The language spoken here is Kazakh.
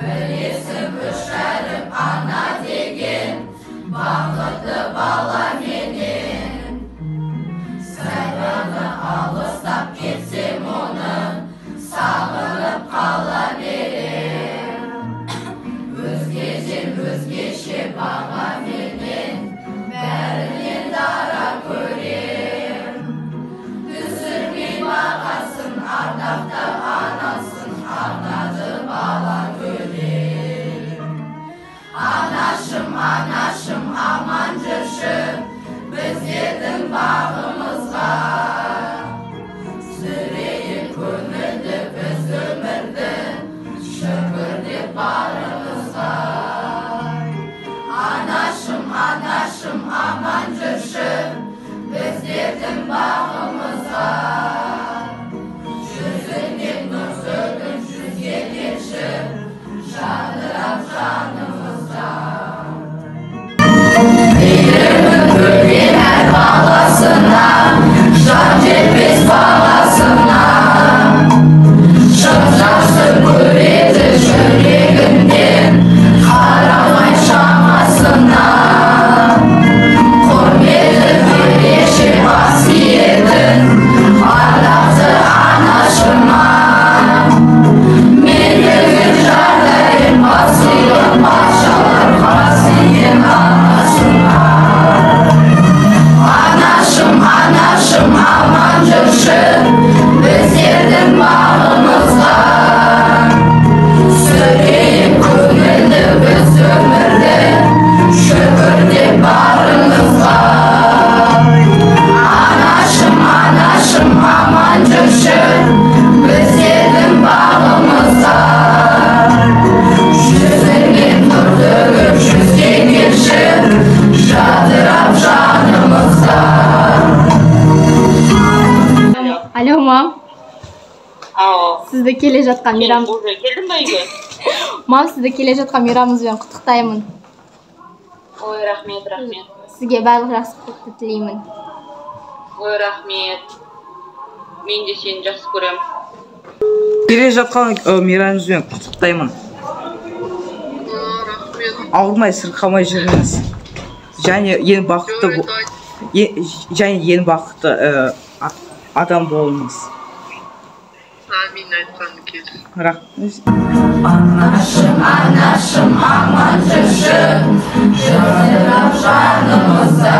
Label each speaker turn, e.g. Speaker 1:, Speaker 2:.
Speaker 1: бір есім үшәріп ана деген бақытты бала менен. Сәйбаны алыстап кетсем оның сағынып қала берем. Өзге жер өзгеше баға менен бәрінен дара көрем. Түсірмей бағасын ардақта анасын арнады бала көрем. Анашым, анашым, аман жүрші біздердің бағымызға. Сүрейін көңілді біз өмірді шүкір деп барымызға. Анашым, анашым, аман жүрші біздердің бағымызға. Жүзіңнен нұр сөгін жүзге келші жадырап жанымызда. Мейірімін бөлген әр баласына жан жетпес баласына. Шын жақсы көреді жүрегімнен қарамай шамасына. Құрметті береші қасиетін ардақты анашыма. Мендегі жағдайым басылып баршалар қасиет анашыма. Анашым, анашым, аман жүрші біздердің бағымызға. Сүрейін көңілді біз өмірді шүкір деп барымызға. Анашым, анашым, аман жүрші біздердің бағымызға. Жүзіңнен нұр төгіп жүзге келші жадырап жанымызда.
Speaker 2: Алло, мам.
Speaker 3: Ау.
Speaker 2: Сізді келе жатқан мейрам.
Speaker 3: Уже келдің бе үйге?
Speaker 2: Мам, сізді келе жатқан мейрамыңызбен құттықтаймын.
Speaker 3: Ой, рахмет, рахмет.
Speaker 2: Сізге барлық жақсылықты тілеймін.
Speaker 3: Ой, рахмет. Мен де сені жақсы көрем.
Speaker 4: Келе жатқан мейрамыңызбен құттықтаймын.
Speaker 3: Рахмет.
Speaker 4: Ауырмай сырқамай жүріңіз. Және ең бақытты адам болыңыз.
Speaker 3: Амин айтқан кез.
Speaker 4: Рахмет.
Speaker 1: Анашым, анашым, аман жүрші жадырап жанымызда.